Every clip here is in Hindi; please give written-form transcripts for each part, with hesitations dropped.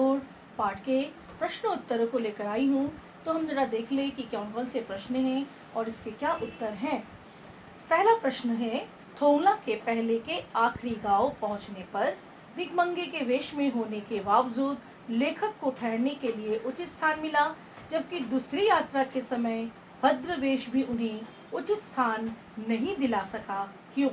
बोर्ड पाठ के प्रश्न उत्तरों को लेकर आई हूँ। तो हम जरा देख लें कि कौन कौन से प्रश्न हैं और इसके क्या उत्तर हैं। पहला प्रश्न है, थोंगला के पहले के आखिरी गांव पहुंचने पर भिखमंगे के वेश में होने के बावजूद लेखक को ठहरने के लिए उचित स्थान मिला, जबकि दूसरी यात्रा के समय भद्र वेश भी उन्हें उचित स्थान नहीं दिला सका, क्यों?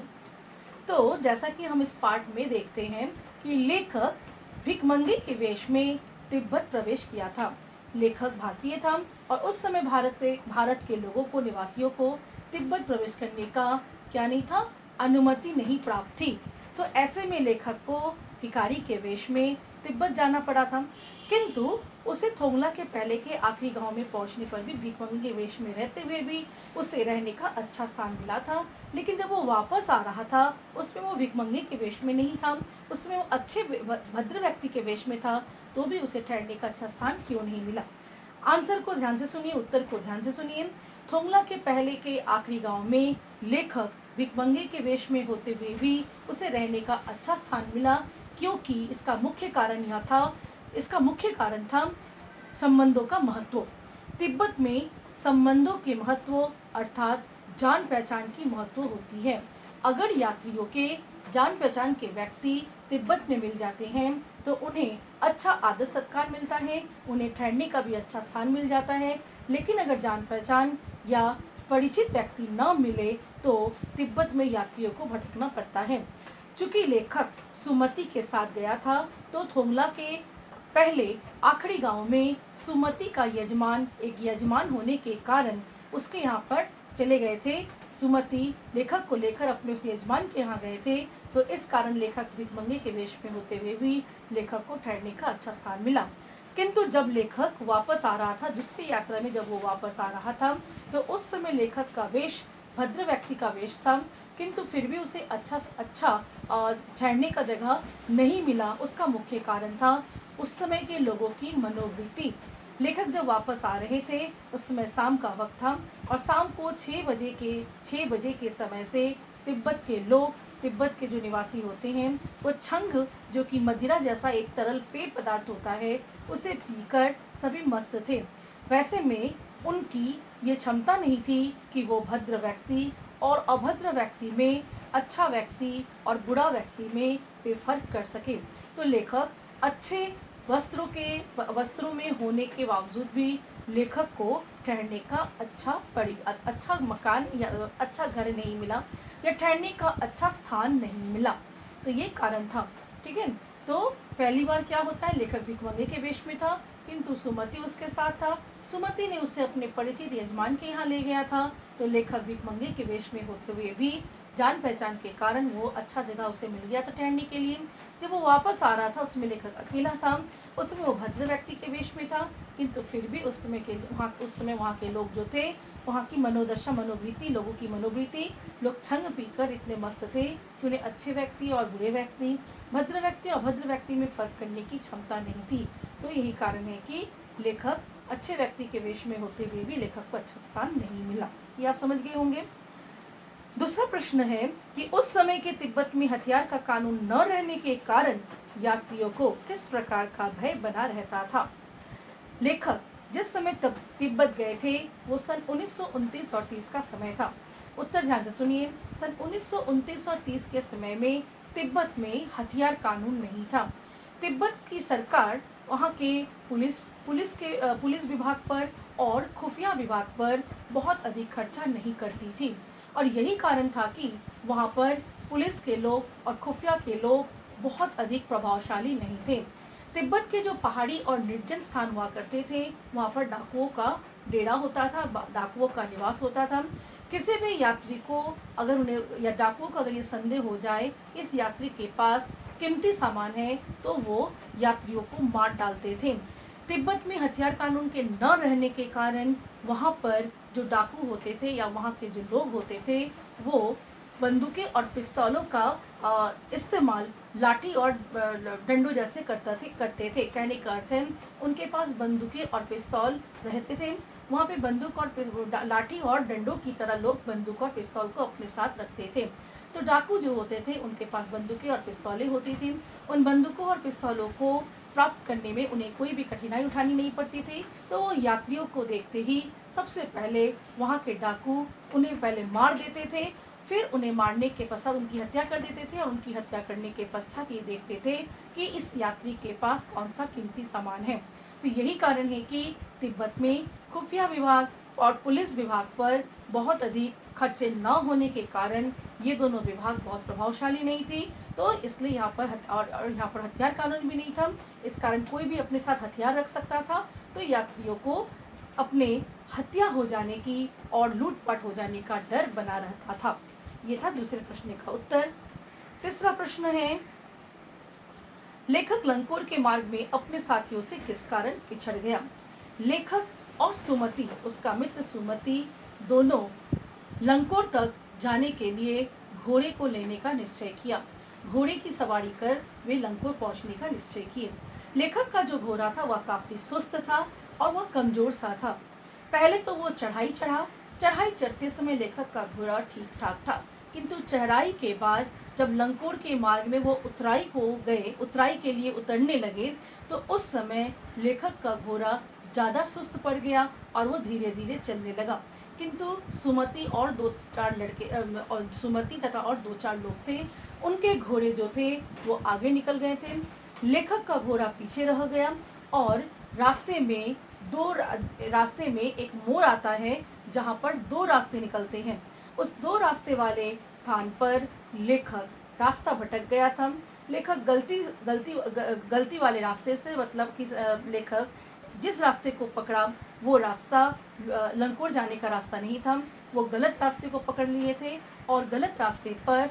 तो जैसा कि हम इस पाठ में देखते हैं कि लेखक भिखमंगे के वेश में तिब्बत प्रवेश किया था। लेखक भारतीय था और उस समय भारत के लोगों को, निवासियों को तिब्बत प्रवेश करने का क्या नहीं था, अनुमति नहीं प्राप्त थी। तो ऐसे में लेखक को भिखारी के वेश में तिब्बत जाना पड़ा था, किंतु उसे थोंगला के पहले के आखिरी गांव में पहुंचने पर भी भिखमंगे के वेश में रहते हुए भी उसे रहने का अच्छा स्थान मिला था। लेकिन जब वो वापस आ रहा था उसमें वो भिखमंगे के वेश में नहीं था, उसमें वो अच्छे भद्र व्यक्ति के वेश में था, तो भी उसे ठहरने का अच्छा स्थान क्यों नहीं मिला? आंसर को ध्यान से सुनिए, उत्तर को ध्यान से सुनिए। थोंगला के पहले के आखिरी गांव में लेखक भिखमंगे के वेश में होते हुए भी उसे रहने का अच्छा स्थान मिला, क्योंकि इसका मुख्य कारण था संबंधों का महत्व। तिब्बत में संबंधों के महत्व अर्थात जान पहचान की महत्व होती है। अगर यात्रियों के जान पहचान के व्यक्ति तिब्बत में मिल जाते हैं तो उन्हें अच्छा आदर सत्कार मिलता है, उन्हें ठहरने का भी अच्छा स्थान मिल जाता है। लेकिन अगर जान पहचान या परिचित व्यक्ति न मिले तो तिब्बत में यात्रियों को भटकना पड़ता है। चूंकि लेखक सुमति के साथ गया था तो थोंगला के पहले आखिरी गांव में सुमति का एक यजमान होने के कारण उसके यहाँ पर चले गए थे। सुमति लेखक को लेकर अपने उस यजमान के यहाँ गए थे, तो इस कारण लेखक भिखमंगे के वेश में होते हुए भी लेखक को ठहरने का अच्छा स्थान मिला। किंतु जब लेखक वापस आ रहा था, दूसरी यात्रा में जब वो वापस आ रहा था, तो उस समय लेखक का वेश भद्र व्यक्ति का वेश था, किंतु फिर भी उसे अच्छा ठहरने का जगह नहीं मिला। उसका मुख्य कारण था उस समय के लोगों की मनोवृत्ति। लेखक जब वापस आ रहे थे उस समय शाम का वक्त था और शाम को 6 बजे के समय से तिब्बत के जो निवासी होते हैं वो छंग, जो कि मदिरा जैसा एक तरल पेय पदार्थ होता है, उसे पीकर सभी मस्त थे। वैसे में उनकी ये क्षमता नहीं थी कि वो भद्र व्यक्ति और अभद्र व्यक्ति में, अच्छा व्यक्ति और बुरा व्यक्ति में वे फर्क कर सके। तो लेखक अच्छे वस्त्रों में होने के बावजूद भी लेखक को ठहरने का अच्छा मकान या अच्छा घर नहीं मिला या ठहरने का अच्छा स्थान नहीं मिला। तो ये कारण था, ठीक है। तो पहली बार क्या होता है, लेखक भिखमंगे के वेश में था किंतु सुमति उसके साथ था। सुमति ने उसे अपने परिचित यजमान के यहाँ ले गया था, तो लेखक भिखमंगे के वेश में होते हुए भी जान पहचान के कारण वो अच्छा जगह उसे मिल गया था ठहरने के लिए। जब वो वापस आ रहा था उसमें लेखक अकेला था, उसमें वो भद्र व्यक्ति के वेश में था, किंतु फिर भी उस समय वहाँ के लोग जो थे, वहाँ की लोगों की मनोवृत्ति, लोग छंग पीकर इतने मस्त थे कि उन्हें अच्छे व्यक्ति और बुरे व्यक्ति, भद्र व्यक्ति और अभद्र व्यक्ति में फर्क करने की क्षमता नहीं थी। तो यही कारण है कि लेखक अच्छे व्यक्ति के वेश में होते हुए भी लेखक को अच्छा स्थान नहीं मिला। ये आप समझ गए होंगे। दूसरा प्रश्न है कि उस समय के तिब्बत में हथियार का कानून न रहने के कारण यात्रियों को किस प्रकार का भय बना रहता था? लेखक जिस समय तिब्बत गए थे वो सन 1929 और 30 का समय था। उत्तर ध्यान से सुनिए। सन 1929 और 30 के समय में तिब्बत में हथियार कानून नहीं था। तिब्बत की सरकार वहाँ के पुलिस विभाग पर और खुफिया विभाग पर बहुत अधिक खर्चा नहीं करती थी और यही कारण था कि वहाँ पर पुलिस के लोग और खुफिया के लोग बहुत अधिक प्रभावशाली नहीं थे। तिब्बत के जो पहाड़ी और निर्जन स्थान हुआ करते थे वहाँ पर डाकुओं का डेरा होता था, डाकुओं का निवास होता था। किसी भी यात्री को अगर उन्हें या डाकुओं को अगर ये संदेह हो जाए इस यात्री के पास कीमती सामान है तो वो यात्रियों को मार डालते थे। तिब्बत में हथियार कानून के न रहने के कारण वहाँ पर जो डाकू होते थे या वहाँ के जो लोग होते थे वो बंदूकें और पिस्तौलों का इस्तेमाल लाठी और डंडों जैसे करते थे। कहने का अर्थ है उनके पास बंदूकें और पिस्तौल रहते थे। वहाँ पे बंदूक और लाठी और डंडों की तरह लोग बंदूक और पिस्तौल को अपने साथ रखते थे। तो डाकू जो होते थे उनके पास बंदूकें और पिस्तौलें होती थी। उन बंदूकों और पिस्तौलों को प्राप्त करने में उन्हें कोई भी कठिनाई उठानी नहीं पड़ती थी। तो वो यात्रियों को देखते ही सबसे पहले वहाँ के डाकू उन्हें पहले मार देते थे, फिर उन्हें मारने के पश्चात उनकी हत्या कर देते थे और उनकी हत्या करने के पश्चात ये देखते थे कि इस यात्री के पास कौन सा कीमती सामान है। तो यही कारण है कि तिब्बत में खुफिया विभाग और पुलिस विभाग पर बहुत अधिक खर्चे न होने के कारण ये दोनों विभाग बहुत प्रभावशाली नहीं थी। तो इसलिए यहाँ पर हथियार कानून भी नहीं था। इस कारण कोई भी अपने साथ हथियार रख सकता था। तो यात्रियों को अपने हत्या हो जाने की और लूटपाट हो जाने का डर बना रहता था। ये था दूसरे प्रश्न का उत्तर। तीसरा प्रश्न है, लेखक लंकोर के मार्ग में अपने साथियों से किस कारण पिछड़ गया? लेखक और सुमति, उसका मित्र सुमति, दोनों लंकोर तक जाने के लिए घोड़े को लेने का निश्चय किया। घोड़े की सवारी कर वे लंकोर पहुंचने का निश्चय किए। लेखक का जो घोड़ा था वह काफी सुस्त था और वह कमजोर सा था। पहले तो वो चढ़ाई चढ़ते समय लेखक का घोड़ा ठीक ठाक था, किंतु चढ़ाई के बाद जब लंकोर के मार्ग में वो उतराई के लिए उतरने लगे, तो उस समय लेखक का घोड़ा ज्यादा सुस्त पड़ गया और वो धीरे धीरे चलने लगा। किंतु सुमति तथा और दो चार लोग थे, उनके घोड़े जो थे वो आगे निकल गए थे। लेखक का घोड़ा पीछे रह गया और रास्ते में एक मोड़ आता है जहाँ पर दो रास्ते निकलते हैं। उस दो रास्ते वाले स्थान पर लेखक रास्ता भटक गया था। लेखक गलती वाले रास्ते से, मतलब कि लेखक जिस रास्ते को पकड़ा वो रास्ता लंकोर जाने का रास्ता नहीं था। वो गलत रास्ते को पकड़ लिए थे और गलत रास्ते पर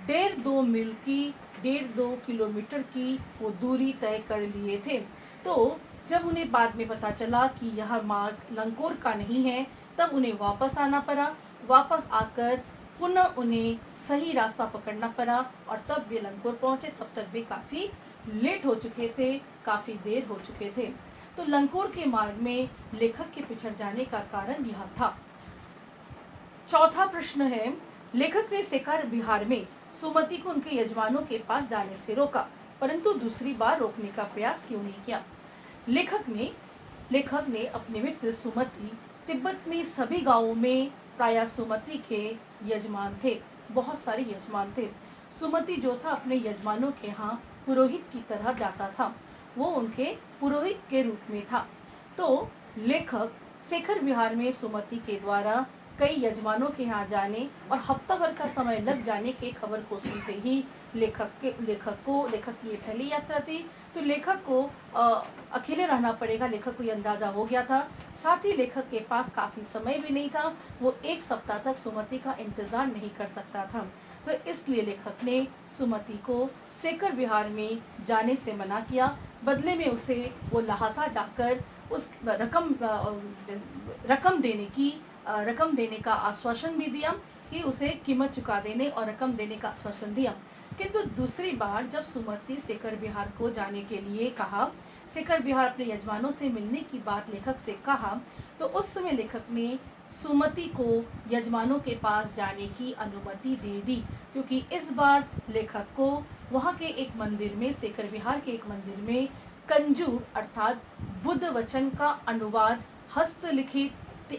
1.5 किलोमीटर की वो दूरी तय कर लिए थे। तो जब उन्हें बाद में पता चला कि यह मार्ग लंकोर का नहीं है, तब उन्हें वापस आना पड़ा। वापस आकर पुनः उन्हें सही रास्ता पकड़ना पड़ा और तब वे लंकोर पहुंचे। तब तक वे काफी लेट हो चुके थे, काफी देर हो चुके थे। तो लंकोर के मार्ग में लेखक के पिछड़ जाने का कारण यह था। चौथा प्रश्न है, लेखक ने शेखर विहार में सुमति को उनके यजमानों के पास जाने से रोका, परंतु दूसरी बार रोकने का प्रयास क्यों नहीं किया? लेखक ने अपने मित्र सुमति, तिब्बत में सभी गांवों में प्रायः सुमति के यजमान थे, बहुत सारे यजमान थे। सुमति जो था अपने यजमानों के यहाँ पुरोहित की तरह जाता था, वो उनके पुरोहित के रूप में था। तो लेखक शेखर विहार में सुमति के द्वारा कई यजमानों के यहाँ जाने और हफ्ता भर का समय लग जाने के खबर को सुनते ही लेखक की ये पहली यात्रा थी, तो लेखक को अकेले रहना पड़ेगा। लेखक को ये अंदाजा हो गया था। साथ ही लेखक के पास काफी समय भी नहीं था, वो 1 सप्ताह तक सुमति का इंतजार नहीं कर सकता था। तो इसलिए लेखक ने सुमति को शेखर विहार में जाने से मना किया। बदले में उसे वो लहासा जाकर उस रकम देने का आश्वासन भी दिया कि उसे कीमत चुका देने और रकम देने का आश्वासन दिया। किंतु दूसरी बार जब सुमति शेखर विहार को जाने के लिए कहा, शेखर विहार अपने यजमानों से मिलने की बात लेखक से कहा, तो उस समय लेखक ने सुमति को यजमानों के पास जाने की अनुमति दे दी, क्योंकि इस बार लेखक को वहाँ के एक मंदिर में, शेखर विहार के एक मंदिर में कंजूर अर्थात बुद्ध वचन का अनुवाद हस्तलिखित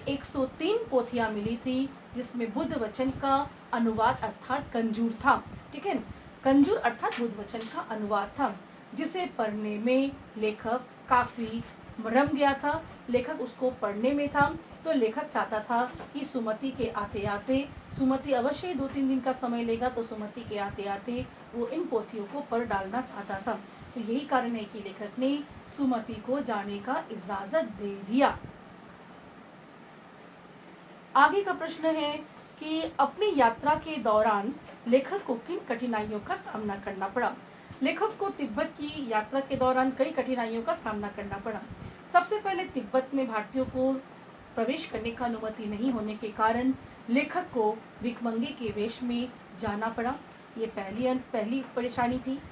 103 पोथियां मिली थी, जिसमें बुद्ध वचन का अनुवाद अर्थात कंजूर था। ठीक है, कंजूर अर्थात बुद्ध वचन का अनुवाद था, जिसे पढ़ने में लेखक काफी रम गया था। लेखक उसको पढ़ने में था, तो लेखक चाहता था कि सुमति के आते आते, सुमति अवश्य 2-3 दिन का समय लेगा, तो सुमति के आते आते वो इन पोथियों को पढ़ डालना चाहता था। तो यही कारण है कि लेखक ने सुमति को जाने का इजाजत दे दिया। आगे का प्रश्न है कि अपनी यात्रा के दौरान लेखक को किन कठिनाइयों का सामना करना पड़ा? लेखक को तिब्बत की यात्रा के दौरान कई कठिनाइयों का सामना करना पड़ा। सबसे पहले तिब्बत में भारतीयों को प्रवेश करने का अनुमति नहीं होने के कारण लेखक को भिखमंगे के वेश में जाना पड़ा। ये पहली परेशानी थी।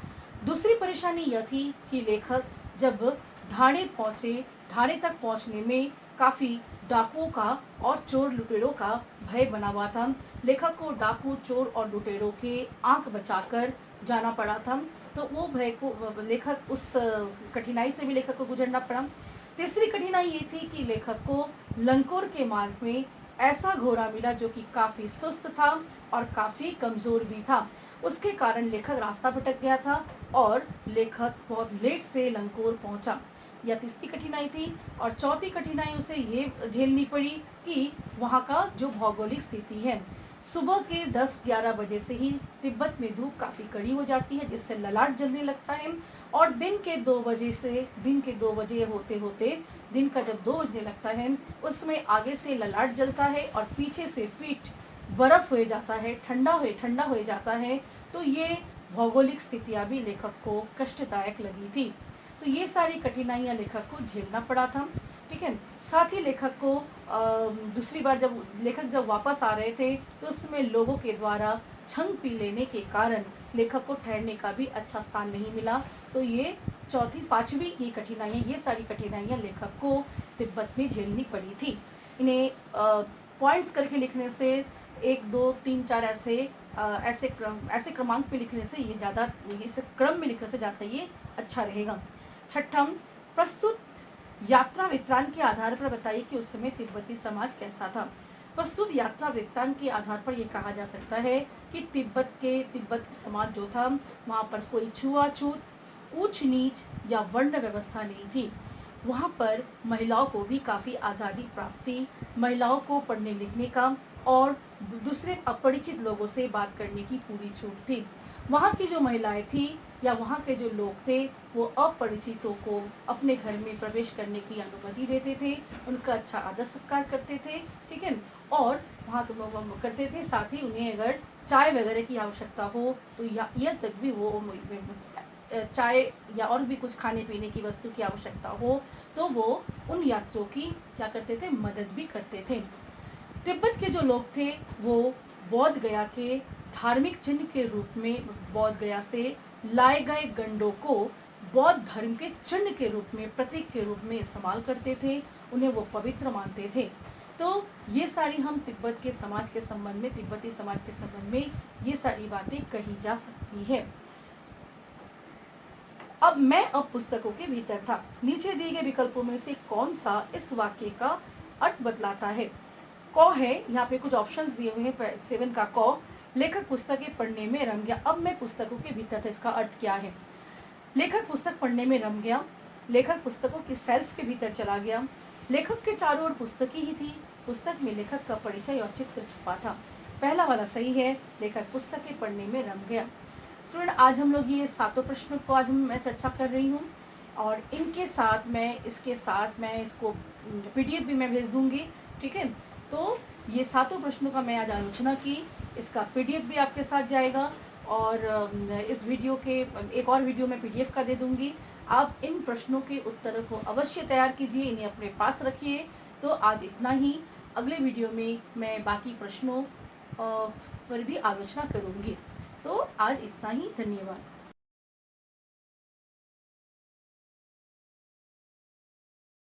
दूसरी परेशानी यह थी कि लेखक जब ढाणे तक पहुंचने में काफी डाकुओं का और चोर लुटेरों का भय बना हुआ था। लेखक को डाकू, चोर और लुटेरों के आंख बचाकर जाना पड़ा था। तो वो भय को लेखक उस कठिनाई से भी लेखक को गुजरना पड़ा। तीसरी कठिनाई ये थी कि लेखक को लंकोर के मार्ग में ऐसा घोड़ा मिला जो कि काफी सुस्त था और काफी कमजोर भी था। उसके कारण लेखक रास्ता भटक गया था और लेखक बहुत लेट से लंकोर पहुंचा। यह तीसरी कठिनाई थी। और चौथी कठिनाई उसे ये झेलनी पड़ी कि वहाँ का जो भौगोलिक स्थिति है, सुबह के 10-11 बजे से ही तिब्बत में धूप काफी कड़ी हो जाती है, जिससे ललाट जलने लगता है। और दिन के 2 बजे होते होते दिन का जब 2 बजने लगता है, उसमें आगे से ललाट जलता है और पीछे से पीठ बर्फ हो जाता है, ठंडा हो जाता है। तो ये भौगोलिक स्थितियां भी लेखक को कष्टदायक लगी थी। तो ये सारी कठिनाइयां लेखक को झेलना पड़ा था। ठीक है। साथ ही लेखक को दूसरी बार जब लेखक वापस आ रहे थे, तो उसमें लोगों के द्वारा छंग पी लेने के कारण लेखक को ठहरने का भी अच्छा स्थान नहीं मिला। तो ये पांचवी ये कठिनाइयां, ये सारी कठिनाइयां लेखक को तिब्बत में झेलनी पड़ी थी। इन्हें पॉइंट्स करके लिखने से 1, 2, 3, 4 ऐसे क्रमांक पे लिखने से ये ज़्यादा, इस क्रम में लिखने से ज़्यादा ये अच्छा रहेगा। छठम, प्रस्तुत यात्रा वृत्तांत के आधार पर बताइए कि उस समय तिब्बती समाज कैसा था। प्रस्तुत यात्रा वृत्तांत के आधार पर यह कहा जा सकता है कि तिब्बत समाज जो था, वहाँ पर कोई छुआछूत, ऊंच नीच या वर्ण व्यवस्था नहीं थी। वहाँ पर महिलाओं को भी काफी आज़ादी प्राप्त थी। महिलाओं को पढ़ने लिखने का और दूसरे अपरिचित लोगों से बात करने की पूरी छूट थी। वहाँ की जो महिलाएं थी या वहाँ के जो लोग थे, वो अपरिचितों को अपने घर में प्रवेश करने की अनुमति देते थे, उनका अच्छा आदर सत्कार करते थे। ठीक है। और वहाँ करते थे, साथ ही उन्हें अगर चाय वगैरह की आवश्यकता हो तो यह तक भी वो चाय या और भी कुछ खाने पीने की वस्तु की आवश्यकता हो तो वो उन यात्रियों की क्या करते थे, मदद भी करते थे। तिब्बत के जो लोग थे वो बौद्ध गया के धार्मिक चिन्ह के रूप में, बौद्ध गया से लाए गए गंडों को बौद्ध धर्म के चिन्ह के रूप में, प्रतीक के रूप में इस्तेमाल करते थे। उन्हें वो पवित्र मानते थे। तो ये सारी हम तिब्बत के समाज के संबंध में, तिब्बती समाज के संबंध में ये सारी बातें कही जा सकती है। अब पुस्तकों के भीतर था। नीचे दिए गए विकल्पों में से कौन सा इस वाक्य का अर्थ बतलाता है। क है, यहाँ पे कुछ ऑप्शंस दिए हुए हैं। 7 का क, लेखक पुस्तकें पढ़ने में रम गया। अब मैं पुस्तकों के भीतर था, इसका अर्थ क्या है। लेखक पुस्तक पढ़ने में रम गया, लेखक पुस्तकों की सेल्फ के भीतर चला गया, लेखक के चारों ओर पुस्तकें ही थी, पुस्तक में लेखक का परिचय और चित्र छपा था। पहला वाला सही है, लेखक पुस्तकें पढ़ने में रम गया। स्टूडेंट, आज हम लोग ये 7 प्रश्नों को आज मैं चर्चा कर रही हूँ और इनके साथ इसके साथ मैं इसको PDF भी मैं भेज दूंगी। ठीक है। तो ये 7 प्रश्नों का मैं आज आलोचना की, इसका PDF भी आपके साथ जाएगा और इस वीडियो के एक और वीडियो में PDF का दे दूंगी। आप इन प्रश्नों के उत्तरों को अवश्य तैयार कीजिए, इन्हें अपने पास रखिए। तो आज इतना ही। अगले वीडियो में मैं बाकी प्रश्नों पर भी आलोचना करूंगी। तो आज इतना ही। धन्यवाद।